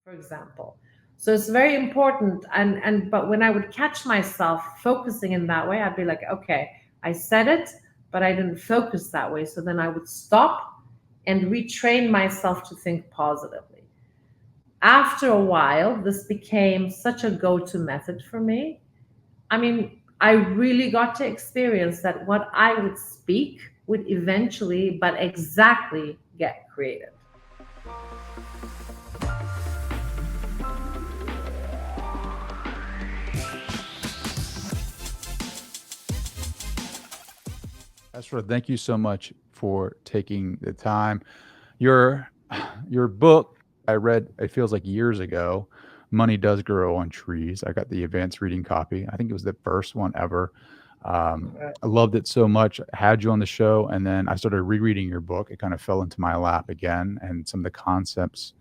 for example. So it's very important. And but when I would catch myself focusing in that way, I'd be like, okay, I said it, but I didn't focus that way. So then I would stop and retrain myself to think positively. After a while, this became such a go-to method for me. I mean, I really got to experience that what I would speak would eventually, but exactly, get created. Esra, thank you so much for taking the time. Your your book I read, it feels like years ago. Money Does Grow on Trees. I got the advanced reading copy. I think it was the first one ever. I loved it so much. I had you on the show, and then I started rereading your book. It kind of fell into my lap again, and some of the concepts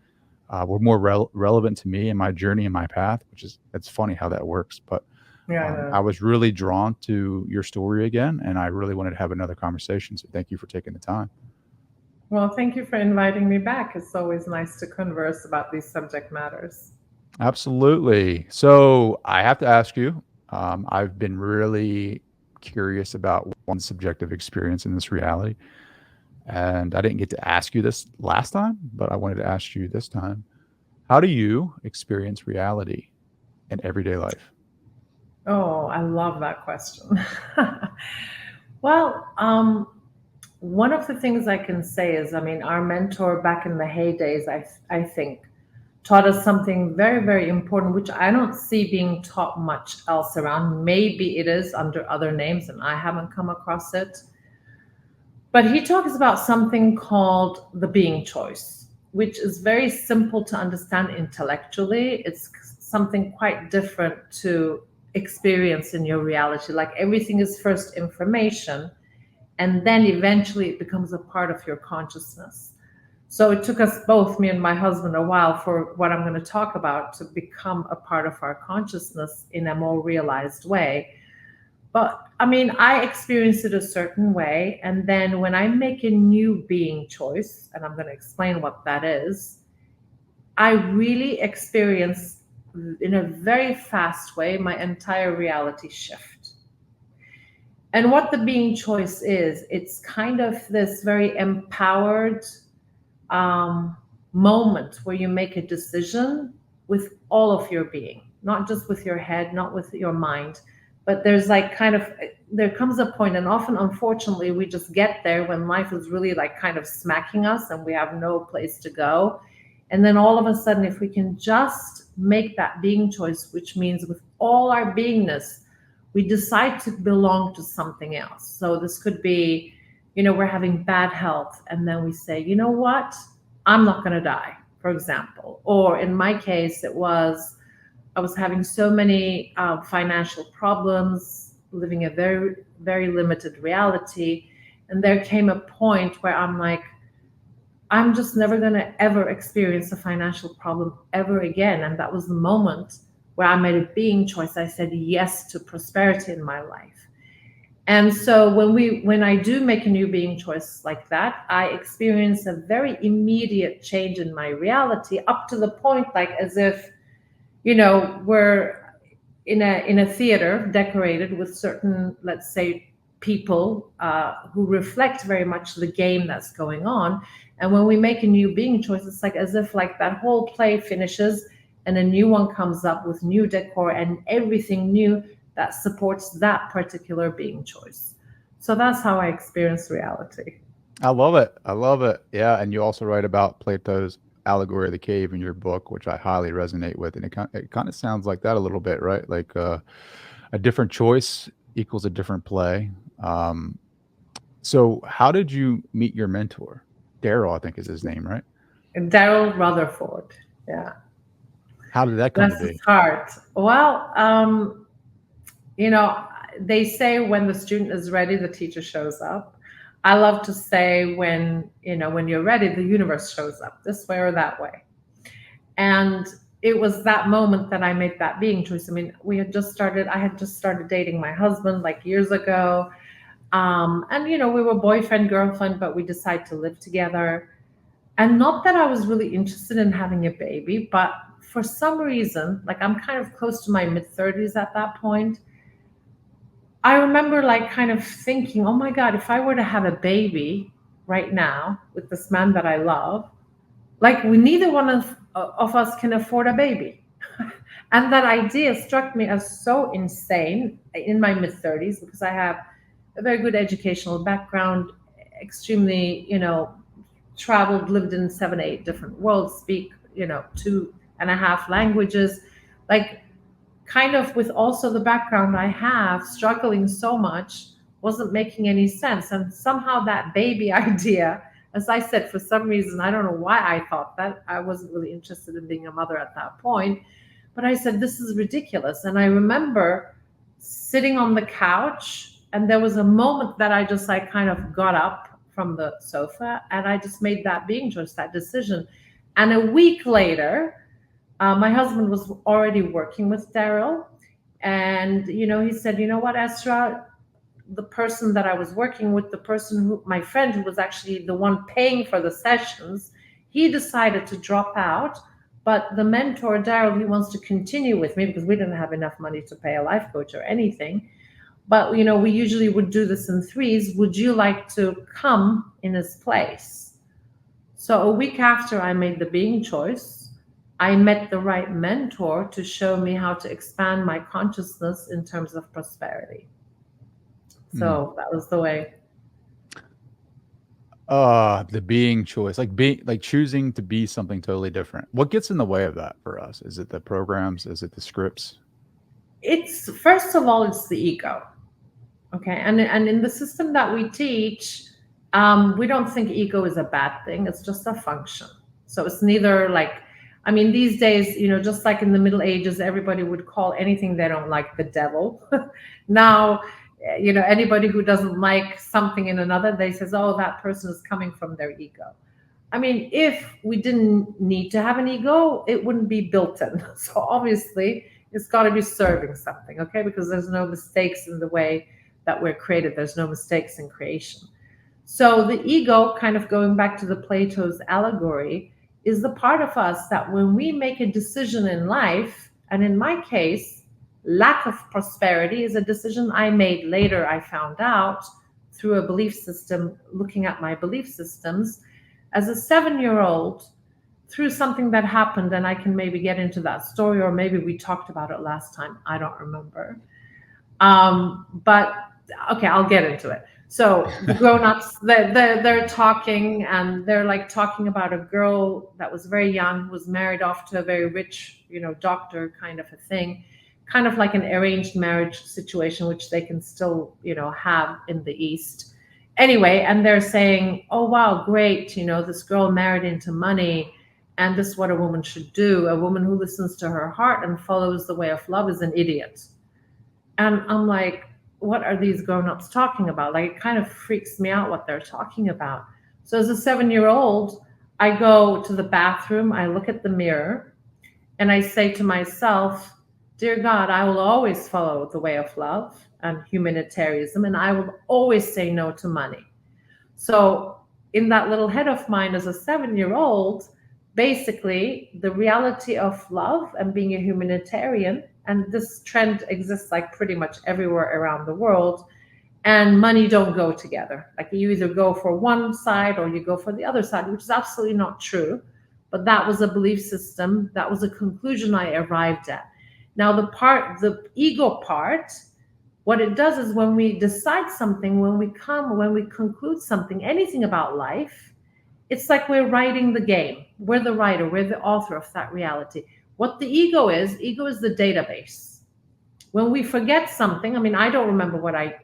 were more relevant to me and my journey and my path. Which is, it's funny how that works, but Yeah, I I know. was really drawn to your story again, and I really wanted to have another conversation. So thank you for taking the time. Well, thank you for inviting me back. It's always nice to converse about these subject matters. Absolutely. So I have to ask you. I've been really curious about one subjective experience in this reality, and I didn't get to ask you this last time, but I wanted to ask you this time. How do you experience reality in everyday life? Oh, I love that question. Well, one of the things I can say is, I mean, our mentor back in the heydays, I think, taught us something very, very important, which I don't see being taught much else around. Maybe it is under other names, and I haven't come across it. But he talks about something called the being choice, which is very simple to understand intellectually. It's something quite different to experience in your reality. Like everything is first information, and then eventually it becomes a part of your consciousness. So it took us both, me and my husband, a while for what I'm going to talk about to become a part of our consciousness in a more realized way. But I mean, I experience it a certain way. And then when I make a new being choice, and I'm going to explain what that is, I really experience in a very fast way my entire reality shift. And what the being choice is, it's kind of this very empowered um, moment where you make a decision with all of your being, not just with your head, not with your mind, but there's like kind of, there comes a point, and often, unfortunately, we just get there when life is really like kind of smacking us and we have no place to go. And then all of a sudden, if we can just make that being choice, which means with all our beingness, we decide to belong to something else. So this could be, we're having bad health, and then we say, you know what? I'm not going to die, for example. Or in my case, I was having so many financial problems, living a very, very limited reality. And there came a point where I'm like, I'm just never going to ever experience a financial problem ever again. And that was the moment where I made a being choice. I said yes to prosperity in my life. And so when I do make a new being choice like that, I experience a very immediate change in my reality, up to the point like as if, we're in a theater decorated with certain, let's say, people who reflect very much the game that's going on. And when we make a new being choice, it's like as if like that whole play finishes and a new one comes up with new decor and everything new that supports that particular being choice. So that's how I experience reality. I love it. I love it. Yeah, and you also write about Plato's allegory of the cave in your book, which I highly resonate with, and it kind of sounds like that a little bit, right? Like a different choice equals a different play. Um, so, how did you meet your mentor? Daryl, I think is his name, right? Daryl Rutherford. Yeah. How did that come to Bless his be? heart. Well, you know, they say when the student is ready, the teacher shows up. I love to say when you're ready, the universe shows up this way or that way. And it was that moment that I made that being choice. I mean, I had just started dating my husband like years ago. And we were boyfriend, girlfriend, but we decided to live together. And not that I was really interested in having a baby, but for some reason, like I'm kind of close to my mid 30s at that point, I remember like kind of thinking, oh my God, if I were to have a baby right now with this man that I love, like we neither one of us can afford a baby. And that idea struck me as so insane in my mid 30s because I have a very good educational background, extremely, traveled, lived in 7, 8 different worlds, speak, 2.5 languages. Like, kind of with also the background I have, struggling so much wasn't making any sense. And somehow that baby idea, as I said, for some reason, I don't know why I thought that. I wasn't really interested in being a mother at that point. But I said, this is ridiculous. And I remember sitting on the couch, and there was a moment that I just like kind of got up from the sofa and I just made that being choice, that decision. And a week later, my husband was already working with Daryl. And, he said, you know what, Esra, the person that I was working with, the person who, my friend who was actually the one paying for the sessions, he decided to drop out. But the mentor, Daryl, he wants to continue with me because we didn't have enough money to pay a life coach or anything. But, we usually would do this in threes. Would you like to come in his place? So a week after I made the being choice, I met the right mentor to show me how to expand my consciousness in terms of prosperity. So that was the way. The being choice, like choosing to be something totally different. What gets in the way of that for us? Is it the programs? Is it the scripts? It's first of all, it's the ego. Okay. And in the system that we teach, we don't think ego is a bad thing. It's just a function. So it's neither like, I mean, these days, just like in the Middle Ages, everybody would call anything they don't like the devil. Now, anybody who doesn't like something in another, they says, oh, that person is coming from their ego. I mean, if we didn't need to have an ego, it wouldn't be built in. So obviously, it's got to be serving something, okay? Because there's no mistakes in the way that we're created. There's no mistakes in creation. So the ego, kind of going back to the Plato's allegory, is the part of us that when we make a decision in life, and in my case, lack of prosperity is a decision I made later, I found out through a belief system, looking at my belief systems. As a 7-year-old, through something that happened, and I can maybe get into that story, or maybe we talked about it last time, I don't remember. But okay, I'll get into it. So the grown-ups, they're talking, and they're like talking about a girl that was very young, who was married off to a very rich, doctor kind of a thing, kind of like an arranged marriage situation, which they can still, have in the East. Anyway, and they're saying, oh, wow, great, this girl married into money, and this is what a woman should do. A woman who listens to her heart and follows the way of love is an idiot. And I'm like, what are these grown-ups talking about? Like, it kind of freaks me out what they're talking about. So as a 7-year-old, I go to the bathroom, I look at the mirror, and I say to myself, dear God, I will always follow the way of love and humanitarianism, and I will always say no to money. So in that little head of mine as a 7-year-old, basically the reality of love and being a humanitarian, and this trend exists like pretty much everywhere around the world, and money don't go together. Like you either go for one side or you go for the other side, which is absolutely not true. But that was a belief system. That was a conclusion I arrived at. Now the ego part, what it does is when we decide something, when we conclude something, anything about life, it's like we're writing the game. We're the writer, we're the author of that reality. What the ego is the database. When we forget something, I mean, I don't remember what I,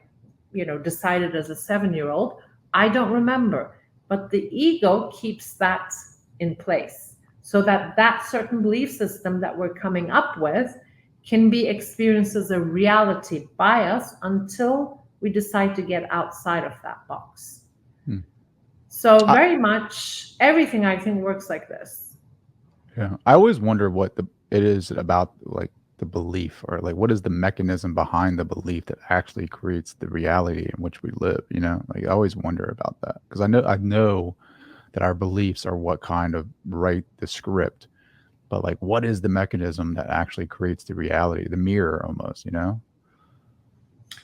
decided as a 7-year-old. I don't remember, but the ego keeps that in place so that that certain belief system that we're coming up with can be experienced as a reality by us until we decide to get outside of that box. So very much everything I think works like this. Yeah. I always wonder what it is about, like, the belief, or like what is the mechanism behind the belief that actually creates the reality in which we live, Like I always wonder about that, because I know that our beliefs are what kind of write the script but like, what is the mechanism that actually creates the reality, the mirror almost, you know?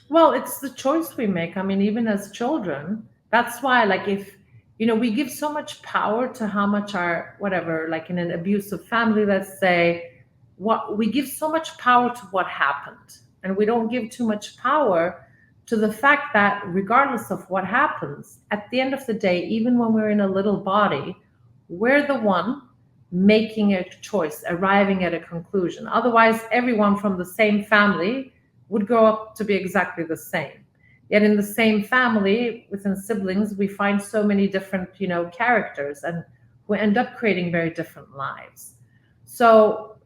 Well, it's the choice we make. I mean, even as children, that's why, like, if, we give so much power to how much our, whatever, like in an abusive family, let's say, what we give so much power to what happened. And we don't give too much power to the fact that regardless of what happens, at the end of the day, even when we're in a little body, we're the one making a choice, arriving at a conclusion. Otherwise, everyone from the same family would grow up to be exactly the same. Yet in the same family, within siblings, we find so many different, characters, and we end up creating very different lives. So,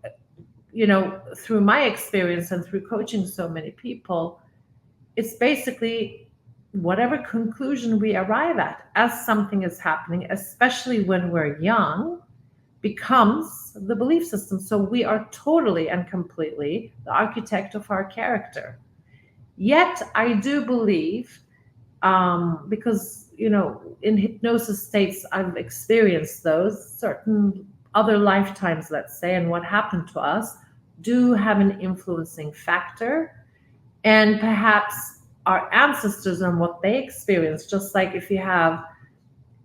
through my experience and through coaching so many people, it's basically whatever conclusion we arrive at as something is happening, especially when we're young, becomes the belief system. So we are totally and completely the architect of our character. Yet I do believe, because in hypnosis states I've experienced those certain other lifetimes, let's say, and what happened to us do have an influencing factor, and perhaps our ancestors and what they experienced. Just like if you have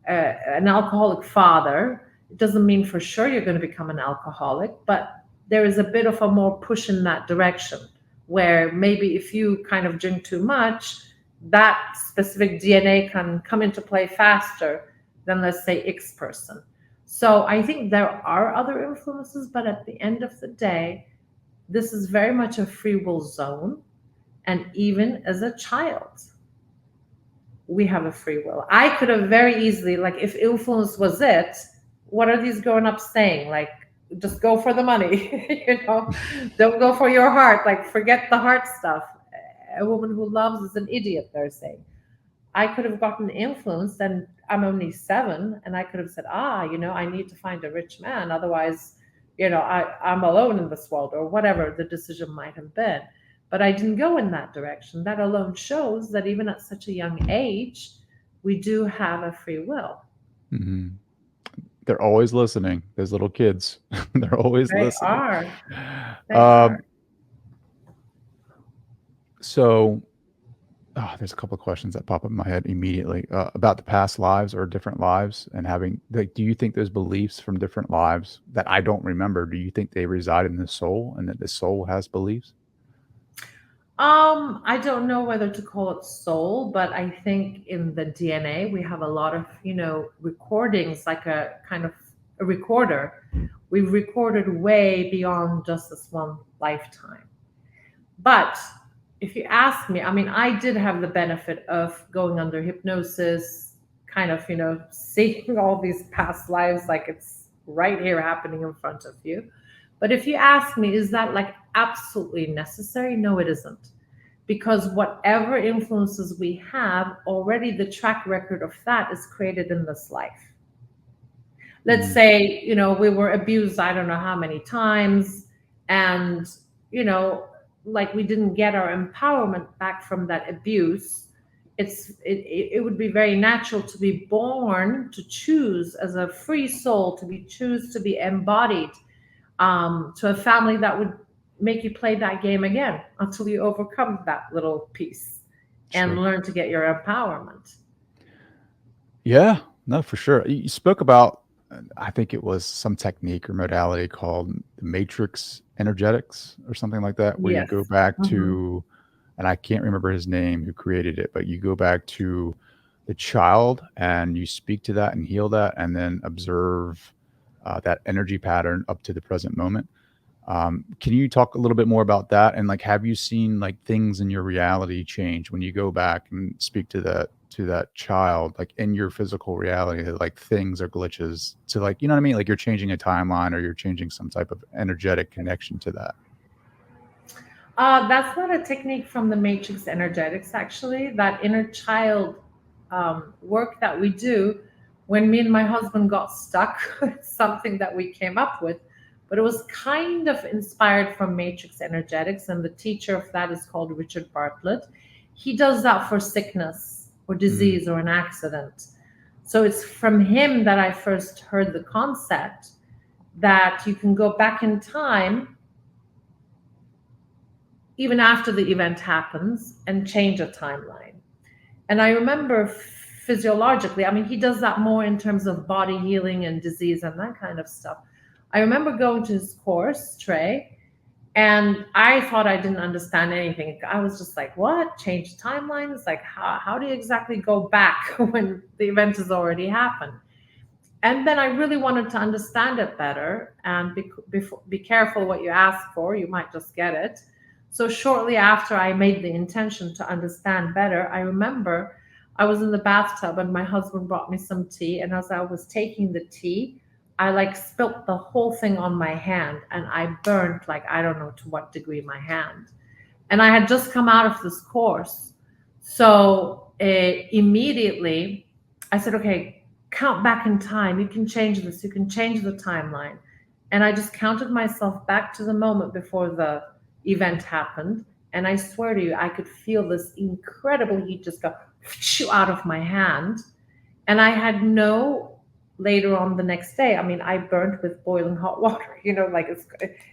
an alcoholic father, it doesn't mean for sure you're going to become an alcoholic, but there is a bit of a more push in that direction, where maybe if you kind of drink too much, that specific DNA can come into play faster than, let's say, X person. So I think there are other influences, but at the end of the day, this is very much a free will zone. And even as a child, we have a free will. I could have very easily, like, if influence was it, what are these grown ups saying? Like, just go for the money, don't go for your heart. Like, forget the heart stuff. A woman who loves is an idiot, they're saying. I could have gotten influenced, and I'm only 7, and I could have said, I need to find a rich man. Otherwise, I'm alone in this world, or whatever the decision might have been. But I didn't go in that direction. That alone shows that even at such a young age, we do have a free will. Mm-hmm. They're always listening. Those little kids, they're always They listening. are. They are. So, there's a couple of questions that pop up in my head immediately about the past lives or different lives, and having, like, do you think those beliefs from different lives that I don't remember, do you think they reside in the soul, and that the soul has beliefs? I don't know whether to call it soul, but I think in the DNA we have a lot of, recordings, like a kind of a recorder. We've recorded way beyond just this one lifetime. But if you ask me, I mean, I did have the benefit of going under hypnosis, kind of, seeing all these past lives like it's right here happening in front of you. But if you ask me, is that like absolutely necessary? No, it isn't. Because whatever influences we have, already the track record of that is created in this life. Let's say, we were abused, I don't know how many times, and, like we didn't get our empowerment back from that abuse. It would be very natural to be born to choose as a free soul, to be choose to be embodied, to a family that would make you play that game again until you overcome that little piece and Sure. learn to get your empowerment. Yeah, no, for sure. You spoke about, I think it was some technique or modality called the matrix energetics or something like that, where you Yes. go back Mhm. to, and I can't remember his name who created it, but you go back to the child and you speak to that and heal that, and then observe that energy pattern up to the present moment. Can you talk a little bit more about that? And like, have you seen like things in your reality change when you go back and speak to that child, like in your physical reality, that like things are glitches to, like, you know what I mean? Like you're changing a timeline or you're changing some type of energetic connection to that. That's not a technique from the matrix energetics, actually. That inner child work that we do when me and my husband got stuck, it's something that we came up with, but it was kind of inspired from matrix energetics. And the teacher of that is called Richard Bartlett. He does that for sickness or Mm, disease or an accident. So it's from him that I first heard the concept. that you can go back in time even after the event happens and change a timeline. And I remember physiologically, I mean, he does that more in terms of body healing and disease and that kind of stuff. I remember going to his course, Trey, and I thought I didn't understand anything. I was just like, what? Change timelines? Like, how do you exactly go back when the event has already happened? And then I really wanted to understand it better and be careful what you ask for. You might just get it. So shortly after I made the intention to understand better, I remember I was in the bathtub and my husband brought me some tea. And as I was taking the tea, I like spilt the whole thing on my hand and I burnt, like, I don't know to what degree, my hand. And I had just come out of this course. So immediately I said, okay, count back in time. You can change this. You can change the timeline. And I just counted myself back to the moment before the event happened. And I swear to you, I could feel this incredible heat just go out of my hand. And I had no, later on the next day, I mean, I burnt with boiling hot water, like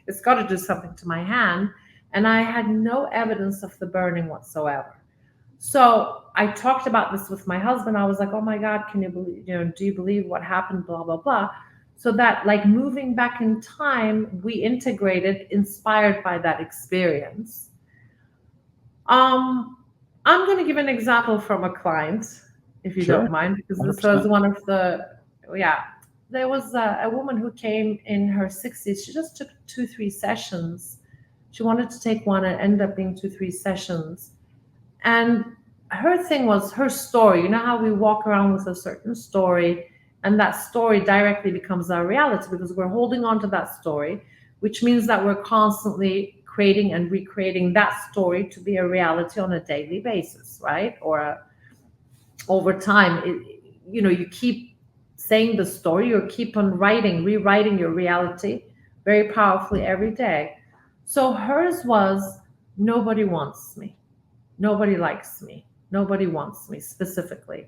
it's got to do something to my hand. And I had no evidence of the burning whatsoever. So I talked about this with my husband. I was like, oh my God, can you believe, do you believe what happened? Blah, blah, blah. So that, like, moving back in time, we integrated, inspired by that experience. I'm going to give an example from a client, if you Sure. don't mind, because this was 100%. one of the, yeah, there was a woman who came in her 60s. She just took 2, 3 sessions. She wanted to take one and ended up being 2, 3 sessions. And her thing was her story. You know how we walk around with a certain story, and that story directly becomes our reality because we're holding on to that story, which means that we're constantly creating and recreating that story to be a reality on a daily basis, right? Over time, you keep saying the story, you keep on rewriting your reality very powerfully every day. So hers was, nobody wants me. Nobody likes me. Nobody wants me specifically.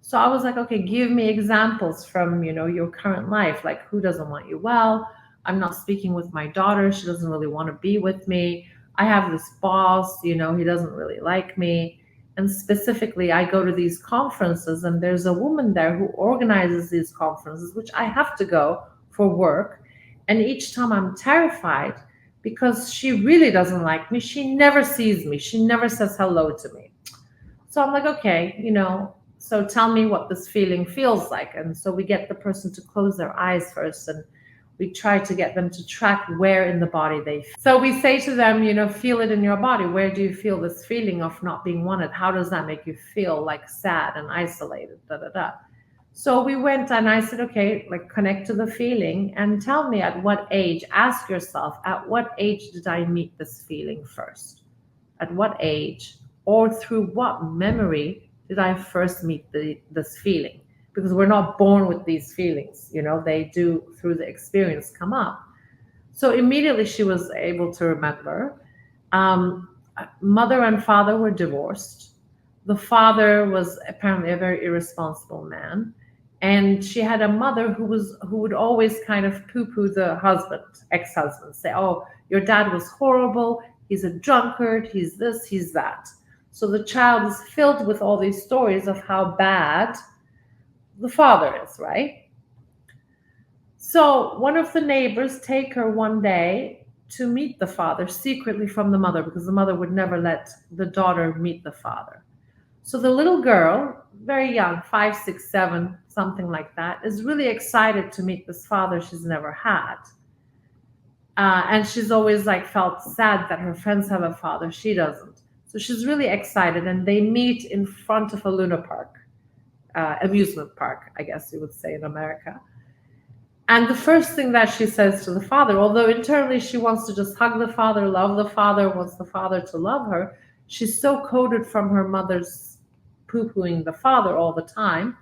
So I was like, okay, give me examples from, your current life. Like, who doesn't want you well? I'm not speaking with my daughter. She doesn't really want to be with me. I have this boss, he doesn't really like me. And specifically, I go to these conferences and there's a woman there who organizes these conferences, which I have to go for work. And each time I'm terrified because she really doesn't like me. She never sees me. She never says hello to me. So I'm like, okay, so tell me what this feeling feels like. And so we get the person to close their eyes first and we try to get them to track where in the body they feel. So we say to them, feel it in your body. Where do you feel this feeling of not being wanted? How does that make you feel, like sad and isolated? Da da da. So we went and I said, okay, like, connect to the feeling and tell me at what age, ask yourself, at what age did I meet this feeling first? At what age or through what memory did I first meet this feeling? Because we're not born with these feelings, they do through the experience come up. So immediately she was able to remember. Um, Mother and father were divorced. The father was apparently a very irresponsible man. And she had a mother who would always kind of poo-poo the husband, ex-husband, say, oh, your dad was horrible, he's a drunkard, he's this, he's that. So the child is filled with all these stories of how bad the father is, right? So one of the neighbors take her one day to meet the father secretly from the mother because the mother would never let the daughter meet the father. So the little girl, very young, 5, 6, 7, something like that, is really excited to meet this father she's never had. And she's always like felt sad that her friends have a father, she doesn't. So she's really excited, and they meet in front of a Luna Park, amusement park, I guess you would say in America. And the first thing that she says to the father, although internally she wants to just hug the father, love the father, wants the father to love her, she's so coded from her mother's poo-pooing the father all the time.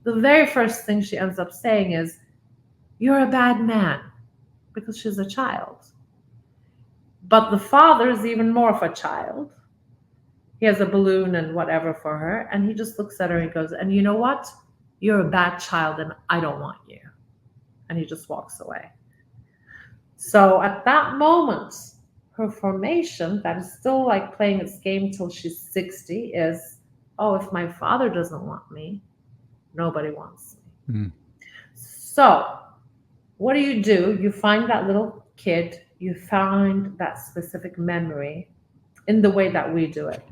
The very first thing she ends up saying is, you're a bad man, because she's a child. But the father is even more of a child. He has a balloon and whatever for her, and he just looks at her and goes, and you know what? You're a bad child and I don't want you. And he just walks away. So at that moment, her formation, that is still like playing its game till she's 60, is, oh, if my father doesn't want me, nobody wants me. Mm. So what do? You find that little kid, you find that specific memory in the way that we do it.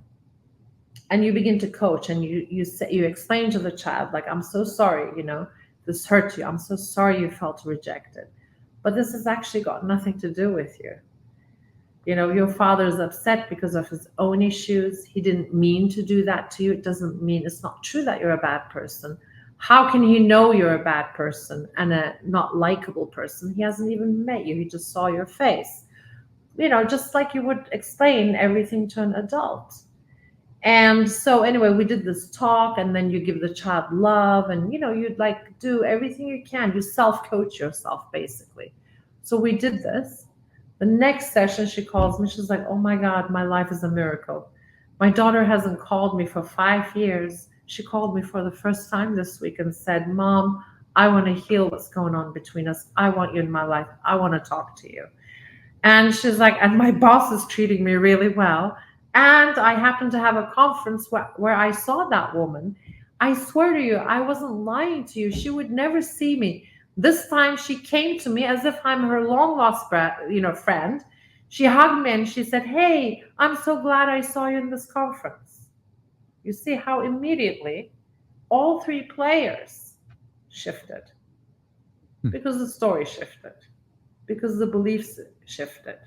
And you begin to coach, and you explain to the child, like, I'm so sorry, this hurt you. I'm so sorry you felt rejected. But this has actually got nothing to do with you. Your father is upset because of his own issues. He didn't mean to do that to you. It doesn't mean, it's not true that you're a bad person. How can he know you're a bad person and a not likable person? He hasn't even met you. He just saw your face. Just like you would explain everything to an adult. And so anyway, we did this talk, and then you give the child love, and you'd like do everything you can. You self-coach yourself basically. So we did this. The next session, she calls me. She's like, oh my God, my life is a miracle. My daughter hasn't called me for 5 years. She called me for the first time this week and said, Mom, I want to heal what's going on between us. I want you in my life. I want to talk to you. And she's like, and my boss is treating me really well. And I happened to have a conference where I saw that woman. I swear to you, I wasn't lying to you. She would never see me. This time she came to me as if I'm her long lost friend. She hugged me and she said, hey, I'm so glad I saw you in this conference. You see how immediately all three players shifted because the story shifted, because the beliefs shifted,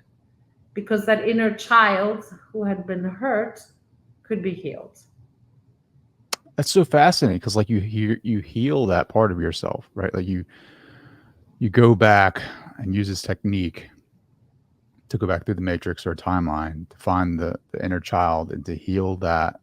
because that inner child who had been hurt could be healed. That's so fascinating because, like, you heal that part of yourself, right? Like you go back and use this technique to go back through the matrix or timeline to find the inner child and to heal that,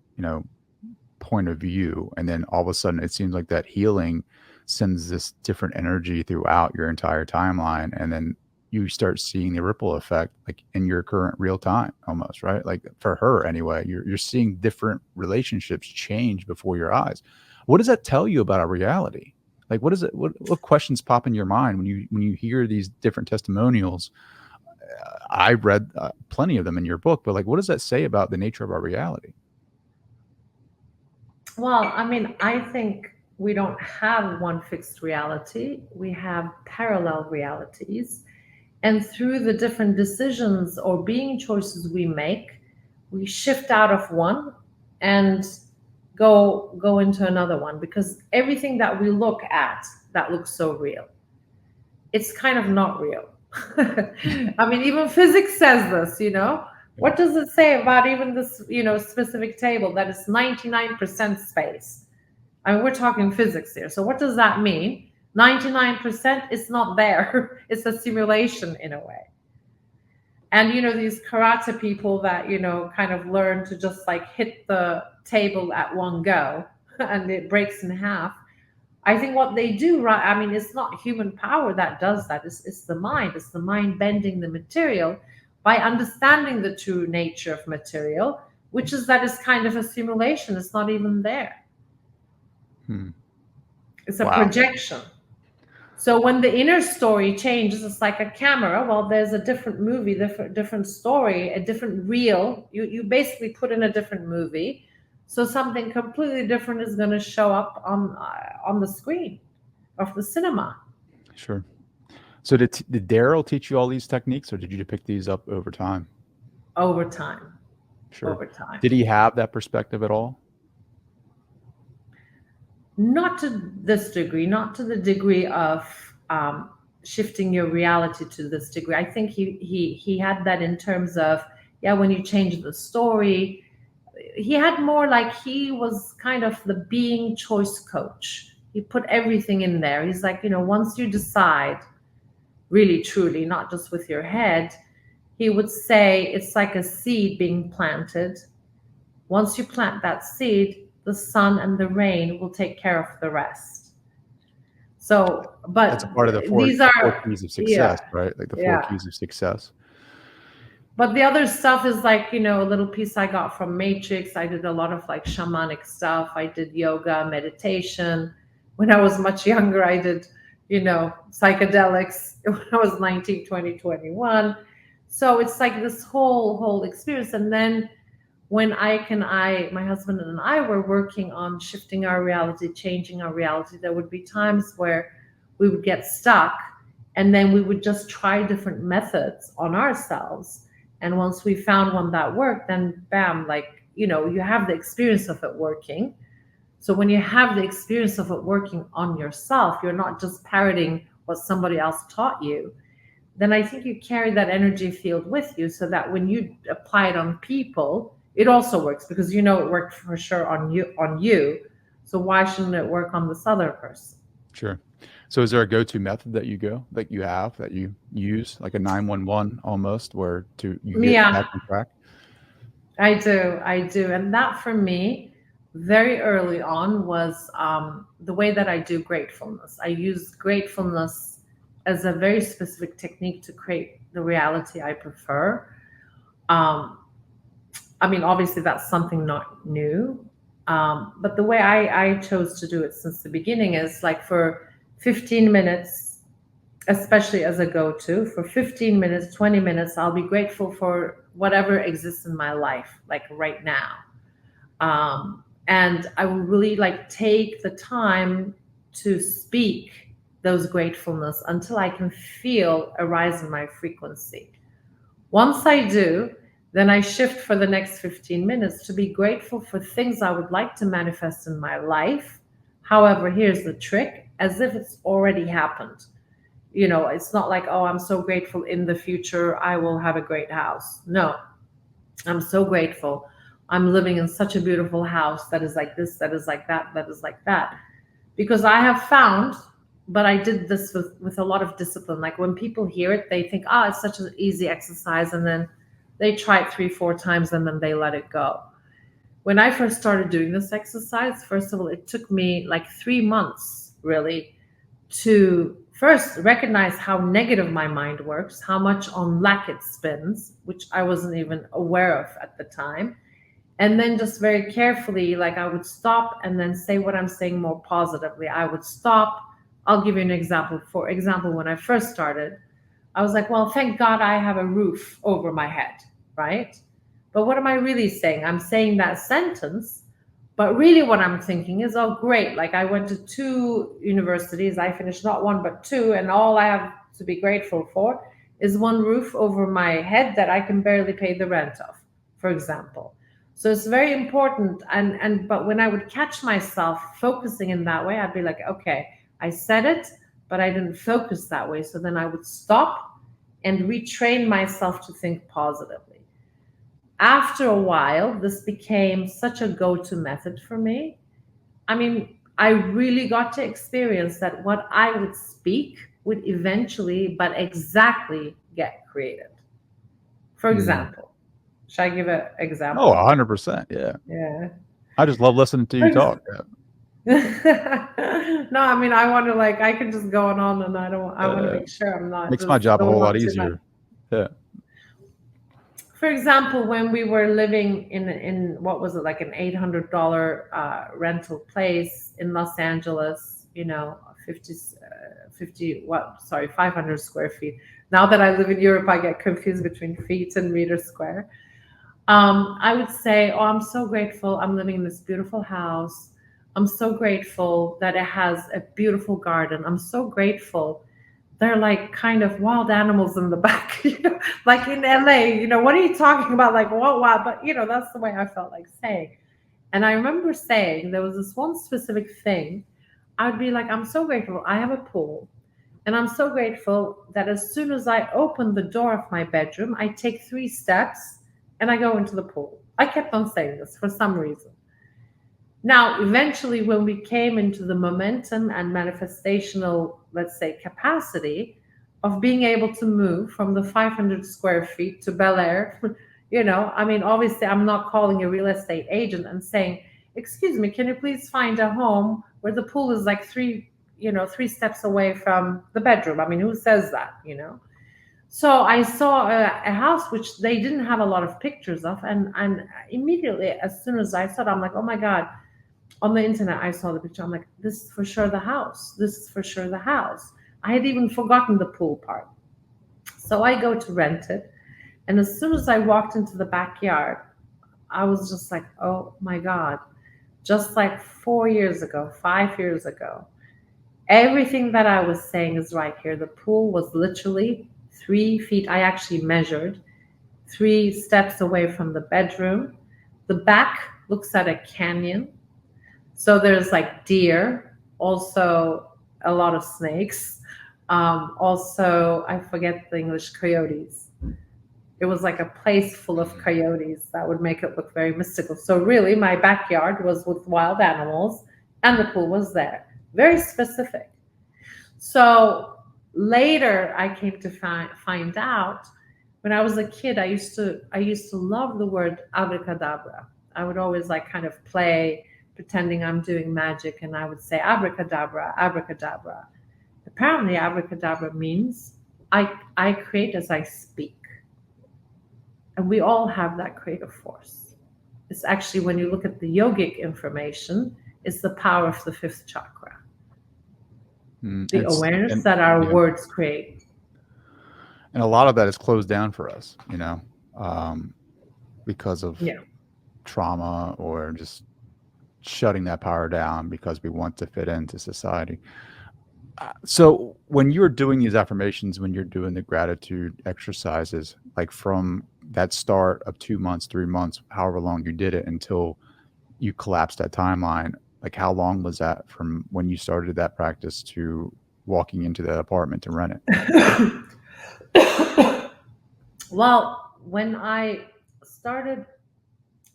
point of view. And then all of a sudden it seems like that healing sends this different energy throughout your entire timeline. And then you start seeing the ripple effect, like in your current real time almost, right? Like for her anyway, you're seeing different relationships change before your eyes. What does that tell you about our reality? Like, what is it? What questions pop in your mind when you hear these different testimonials? I read plenty of them in your book, but like, what does that say about the nature of our reality? Well, I mean, I think we don't have one fixed reality. We have parallel realities. And through the different decisions or being choices we make, we shift out of one and go into another one, because everything that we look at that looks so real, it's kind of not real. I mean, even physics says this. Yeah. What does it say about even this, specific table that is 99% space? I mean, we're talking physics here. So what does that mean? 99% is not there. It's a simulation in a way. And these karate people that kind of learn to just like hit the table at one go and it breaks in half. I think what they do, right? I mean, it's not human power that does that. It's the mind. It's the mind bending the material by understanding the true nature of material, which is that it's kind of a simulation. It's not even there. Hmm. It's a Wow. projection. So when the inner story changes, it's like a camera. Well, there's a different movie, different story, a different reel. You basically put in a different movie, so something completely different is going to show up on the screen of the cinema. Sure. So did Daryl teach you all these techniques, or did you pick these up over time? Over time, Sure. over time. Did he have that perspective at all? Not to this degree, not to the degree of shifting your reality to this degree. I think he had that in terms of, yeah, when you change the story. He had more like, he was kind of the being choice coach. He put everything in there. He's like, once you decide, really truly, not just with your head, he would say it's like a seed being planted. Once you plant that seed, the sun and the rain will take care of the rest. So, That's a but part of the these four are, keys of success, yeah, right? Like the four yeah. keys of success. But the other stuff is like, a little piece I got from Matrix. I did a lot of like shamanic stuff. I did yoga, meditation. When I was much younger, I did psychedelics when I was 19, 20, 21. So it's like this whole experience. And then when my husband and I were working on shifting our reality, changing our reality, there would be times where we would get stuck, and then we would just try different methods on ourselves. And once we found one that worked, then bam, like, you have the experience of it working. So when you have the experience of it working on yourself, you're not just parroting what somebody else taught you. Then I think you carry that energy field with you so that when you apply it on people, it also works because it worked for sure on you. So why shouldn't it work on this other person? Sure. So is there a go-to method that you have that you use, like a 911 almost, where to you get back Yeah, on track? I do. And that for me, very early on, was the way that I do gratefulness. I use gratefulness as a very specific technique to create the reality I prefer. Um, I mean, obviously, that's something not new. But the way I chose to do it since the beginning is like for 15 minutes, especially as a go to, for 15 minutes, 20 minutes, I'll be grateful for whatever exists in my life, like right now. And I will really like take the time to speak those gratefulness until I can feel a rise in my frequency. Once I do, then I shift for the next 15 minutes to be grateful for things I would like to manifest in my life. However, here's the trick, as if it's already happened. It's not like, oh, I'm so grateful in the future I will have a great house. No, I'm so grateful. I'm living in such a beautiful house that is like this, that is like that, that is like that. Because I have found, but I did this with a lot of discipline. Like when people hear it, they think, oh, it's such an easy exercise. And then they try it 3, 4 times and then they let it go. When I first started doing this exercise, first of all, it took me like 3 months really to first recognize how negative my mind works, how much on lack it spins, which I wasn't even aware of at the time. And then just very carefully, like I would stop and then say what I'm saying more positively. I would stop. I'll give you an example. For example, when I first started, I was like, well, thank God I have a roof over my head, right? But what am I really saying? I'm saying that sentence, but really what I'm thinking is, oh, great. Like I went to 2 universities, I finished not one, but two, and all I have to be grateful for is one roof over my head that I can barely pay the rent of, for example. So it's very important. But when I would catch myself focusing in that way, I'd be like, okay, I said it, but I didn't focus that way. So then I would stop and retrain myself to think positively. After a while, this became such a go to method for me. I mean, I really got to experience that what I would speak would eventually, but exactly get created. For Mm. example, should I give an Oh, example? 100%. Yeah. Yeah. I just love listening to For you ex- talk. Yeah. no, I mean, I want to like, I can just go on and I want to Uh, make sure I'm not Makes my just job a going whole lot on too much. easier. Yeah. For example, when we were living in what was it, like an $800 rental place in Los Angeles, 50 50 what, sorry, 500 square feet. Now that I live in Europe, I get confused between feet and meter square. I would say, oh, I'm so grateful I'm living in this beautiful house. I'm so grateful that it has a beautiful garden. I'm so grateful they're like kind of wild animals in the back, like in LA, what are you talking about? Like, what? But, that's the way I felt like saying. And I remember saying there was this one specific thing. I would be like, I'm so grateful I have a pool. And I'm so grateful that as soon as I open the door of my bedroom, I take 3 steps and I go into the pool. I kept on saying this for some reason. Now, eventually, when we came into the momentum and manifestational, let's say, capacity of being able to move from the 500 square feet to Bel Air, I mean, obviously, I'm not calling a real estate agent and saying, excuse me, can you please find a home where the pool is like 3 steps away from the bedroom? I mean, who says that? So I saw a house which they didn't have a lot of pictures of, and immediately as soon as I saw it, I'm like, oh my god, On the internet, I saw the picture. I'm like, this is for sure the house. This is for sure the house. I had even forgotten the pool part. So I go to rent it. And as soon as I walked into the backyard, I was just like, oh my God. Just like 4 years ago, 5 years ago, everything that I was saying is right here. The pool was literally 3 feet. I actually measured 3 steps away from the bedroom. The back looks at a canyon. So there's like deer, also a lot of snakes. Also, I forget the English, coyotes. It was like a place full of coyotes that would make it look very mystical. So really, my backyard was with wild animals, and the pool was there. Very specific. So later, I came to find out when I was a kid, I used to love the word abracadabra. I would always like kind of play pretending I'm doing magic, and I would say abracadabra, abracadabra. Apparently, abracadabra means I create as I speak, and we all have that creative force. It's actually, when you look at the yogic information, it's the power of the fifth chakra, the It's awareness and that our yeah, words create. and a lot of that is closed down for us, um, because of Yeah. trauma or just shutting that power down because we want to fit into society. So when you're doing these affirmations, when you're doing the gratitude exercises, like from that start of 2 months, 3 months, however long you did it until you collapsed that timeline, like how long was that from when you started that practice to walking into the apartment to rent it? Well, when I started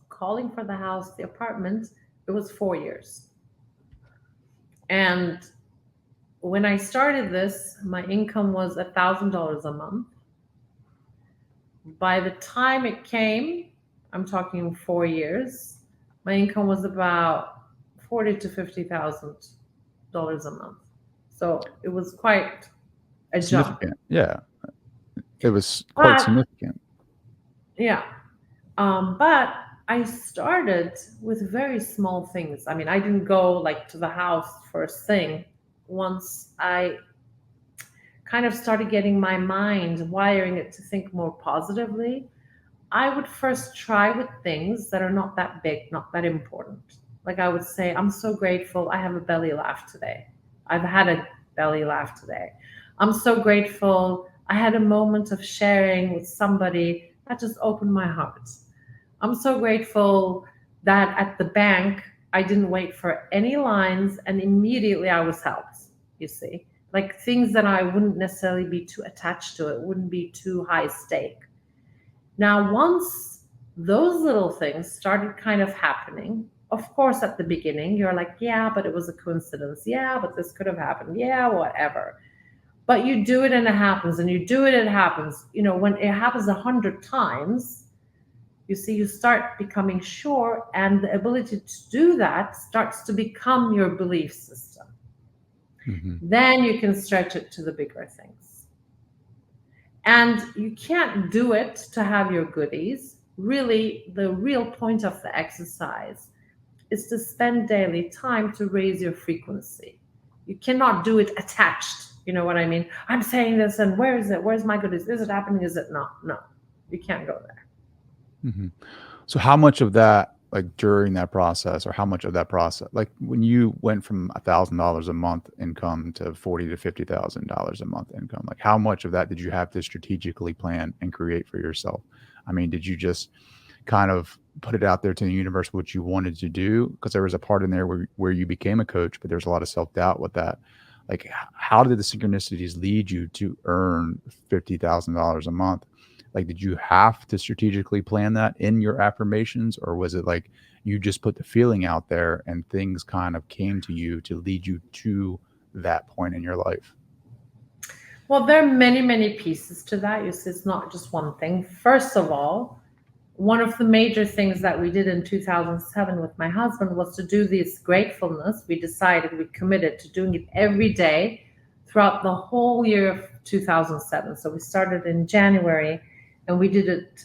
calling for the house, the apartment, it was 4 years. And when I started this, my income was $1,000 a month. By the time it came, I'm talking 4 years, my income was about 40 to 50 thousand dollars a month. So it was quite a jump. Significant. Yeah. It was quite But significant. yeah, but I started with very small things. I mean, I didn't go like to the house first thing. Once I kind of started getting my mind, wiring it to think more positively, I would first try with things that are not that big, not that important. Like I would say, I'm so grateful I have a belly laugh today. I've had a belly laugh today. I'm so grateful I had a moment of sharing with somebody that just opened my heart. I'm so grateful that at the bank, I didn't wait for any lines and immediately I was helped, you see. Like things that I wouldn't necessarily be too attached to, it wouldn't be too high stake. Now, once those little things started kind of happening, of course, at the beginning, you're like, yeah, but it was a coincidence. Yeah, but this could have happened. Yeah, whatever. But you do it and it happens, and you do it and it happens. You know, when it happens 100 times, you see, you start becoming sure, and the ability to do that starts to become your belief system. Hmm. Then you can stretch it to the bigger things. And you can't do it to have your goodies. Really, the real point of the exercise is to spend daily time to raise your frequency. You cannot do it attached. You know what I mean? I'm saying this, and where is it? Where's my goodies? Is it happening? Is it not? No, you can't go there. Hmm. So how much of that, like during that process, or how much of that process, like when you went from $1,000 a month income to 40 to 50 thousand dollars a month income, like how much of that did you have to strategically plan and create for yourself? I mean, did you just kind of put it out there to the universe what you wanted to do? Because there was a part in there where you became a coach, but there's a lot of self doubt with that. Like, how did the synchronicities lead you to earn $50,000 a month? Like, did you have to strategically plan that in your affirmations, or was it like you just put the feeling out there and things kind of came to you to lead you to that point in your life? Well, there are many, many pieces to that. You see, it's not just one thing. First of all, one of the major things that we did in 2007 with my husband was to do this gratefulness. We decided, we committed to doing it every day throughout the whole year of 2007. So we started in January and we did it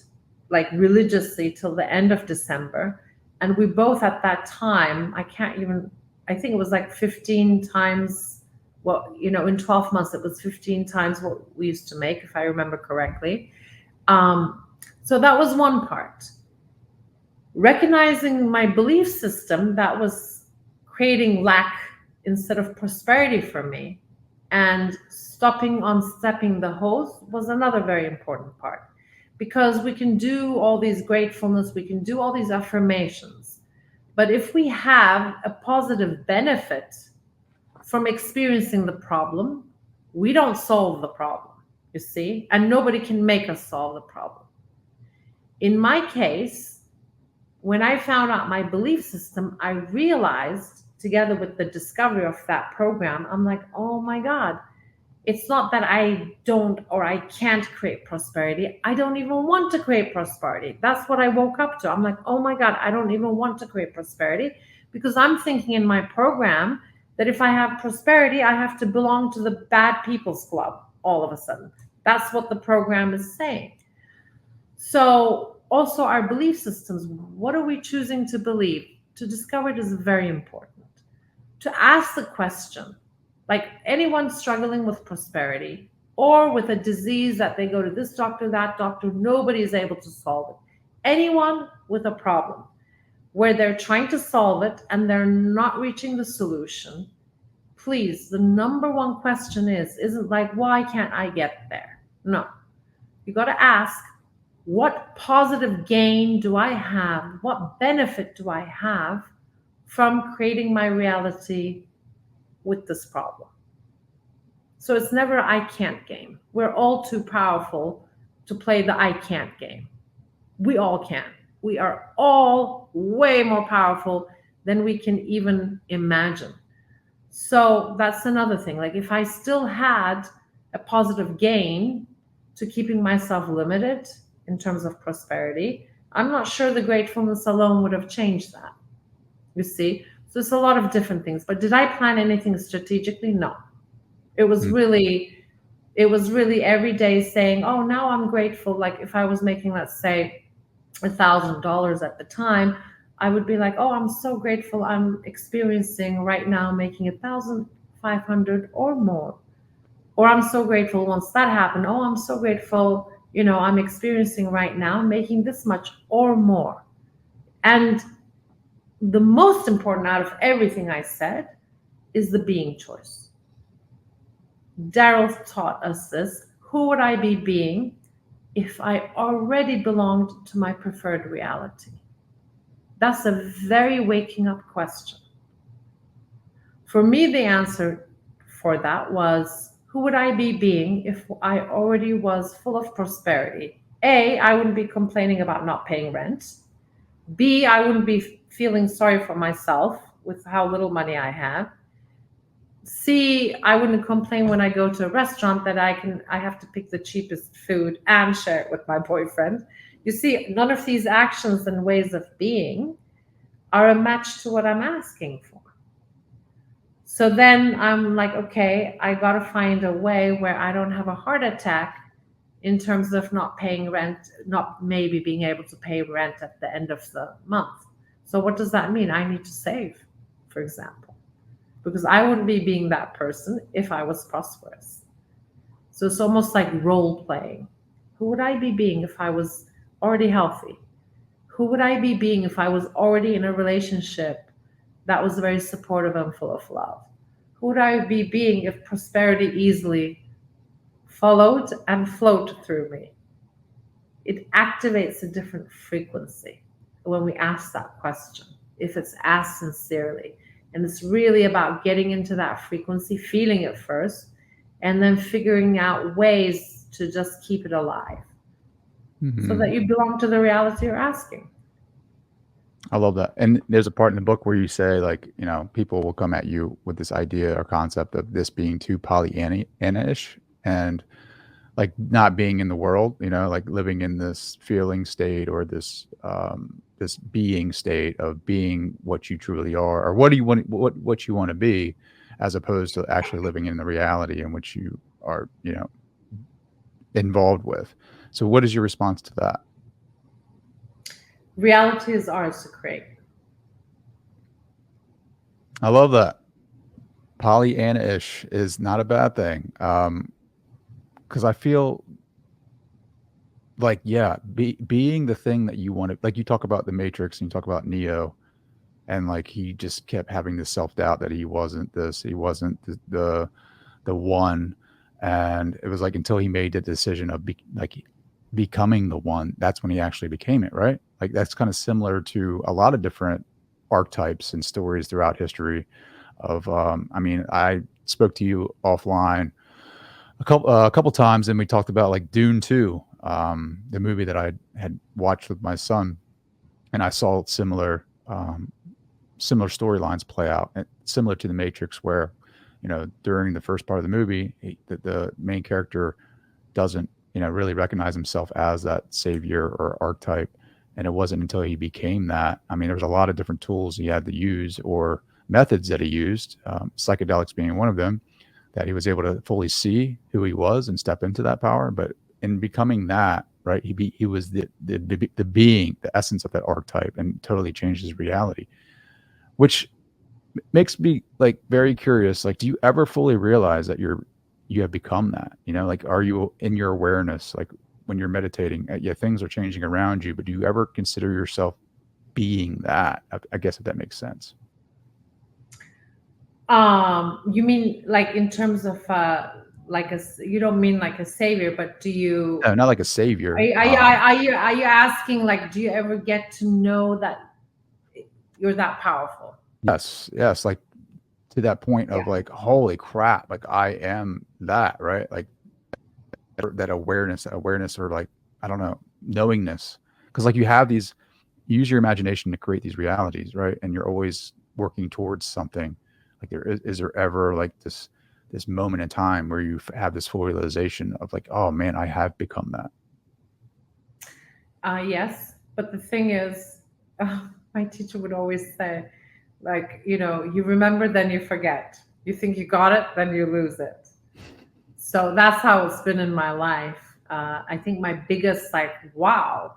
like religiously till the end of December. And we both at that time, I can't even, I think it was like 15 times what, in 12 months, it was 15 times what we used to make, if I remember correctly. Um, so that was one part. Recognizing my belief system that was creating lack instead of prosperity for me, and stopping on stepping the hose was another very important part. Because we can do all these gratefulness, we can do all these affirmations, but if we have a positive benefit from experiencing the problem, we don't solve the problem, you see, and nobody can make us solve the problem. In my case, when I found out my belief system, I realized, together with the discovery of that program, I'm like, oh my God, it's not that I don't or I can't create prosperity. I don't even want to create prosperity. That's what I woke up to. I'm like, oh my God, I don't even want to create prosperity, because I'm thinking in my program that if I have prosperity, I have to belong to the bad people's club all of a sudden. That's what the program is saying. So, also our belief systems, what are we choosing to believe? To discover it is very important. To ask the question, like anyone struggling with prosperity or with a disease that they go to this doctor, that doctor, nobody is able to solve it. Anyone with a problem where they're trying to solve it and they're not reaching the solution, please, the number one question isn't like, why can't I get there? No. You got to ask, what positive gain do I have? What benefit do I have from creating my reality with this problem? So it's never I can't game. We're all too powerful to play the I can't game. We all can. We are all way more powerful than we can even imagine. So that's another thing. Like if I still had a positive gain to keeping myself limited in terms of prosperity, I'm not sure the gratefulness alone would have changed that. You see? So it's a lot of different things. But did I plan anything strategically? No. It was Mm. really it was really every day saying, oh, now I'm grateful. Like if I was making, let's say, $1,000 at the time, I would be like, oh, I'm so grateful I'm experiencing right now making 1,500 or more. Or I'm so grateful once that happened. Oh, I'm so grateful, I'm experiencing right now making this much or more. And the most important out of everything I said is the being choice. Daryl taught us this. Who would I be being if I already belonged to my preferred reality? That's a very waking up question. For me, the answer for that was, who would I be being if I already was full of prosperity? A, I wouldn't be complaining about not paying rent. B, I wouldn't be feeling sorry for myself with how little money I have. C, I wouldn't complain when I go to a restaurant that I have to pick the cheapest food and share it with my boyfriend. You see, none of these actions and ways of being are a match to what I'm asking for. So then I'm like, okay, I got to find a way where I don't have a heart attack in terms of not paying rent, not maybe being able to pay rent at the end of the month. So what does that mean? I need to save, for example, because I wouldn't be being that person if I was prosperous. So it's almost like role playing. Who would I be being if I was already healthy? Who would I be being if I was already in a relationship that was very supportive and full of love? Who would I be being if prosperity easily followed and flowed through me? It activates a different frequency when we ask that question, if it's asked sincerely. And it's really about getting into that frequency, feeling it first, and then figuring out ways to just keep it alive so that Mhm. you belong to the reality you're asking. I love that. And there's a part in the book where you say, like, people will come at you with this idea or concept of this being too Pollyanna-ish and like not being in the world, like living in this feeling state or this being state of being what you truly are, or what do you want, what you want to be, as opposed to actually living in the reality in which you are, involved with. So what is your response to that? Reality is ours to create. I love that. Pollyanna-ish is not a bad thing. Because I feel like, yeah, being the thing that you wanted, like you talk about the Matrix and you talk about Neo, and like he just kept having this self doubt that he wasn't this, he wasn't the one, and it was like until he made the decision of becoming the one, that's when he actually became it, right? Like that's kind of similar to a lot of different archetypes and stories throughout history. Of, I mean, I spoke to you offline a couple times, and we talked about like Dune 2, the movie that I had watched with my son, and I saw similar storylines play out, similar to the Matrix, where during the first part of the movie, the main character doesn't really recognize himself as that savior or archetype, and it wasn't until he became that. I mean, there was a lot of different tools he had to use or methods that he used, psychedelics being one of them, that he was able to fully see who he was and step into that power. But in becoming that, right, he was the being, the essence of that archetype, and totally changed his reality, which makes me like very curious. Like, do you ever fully realize that you have become that? Like, are you in your awareness, like when you're meditating? Yeah, things are changing around you, but do you ever consider yourself being that? I guess if that makes sense. You mean like in terms of like you don't mean like a savior, but do you No, not like a savior. are you asking like do you ever get to know that you're that powerful? Yes, yes, like to that point Yeah. of like, holy crap, like I am that, right? Like that awareness, or like, I don't know, knowingness. Because like you have these, you use your imagination to create these realities, right? And you're always working towards something. Like is there ever like this moment in time where you have this full realization of like, oh man, I have become that. Yes, but the thing is, my teacher would always say, like, you remember, then you forget. You think you got it, then you lose it. So that's how it's been in my life. I think my biggest, like, wow,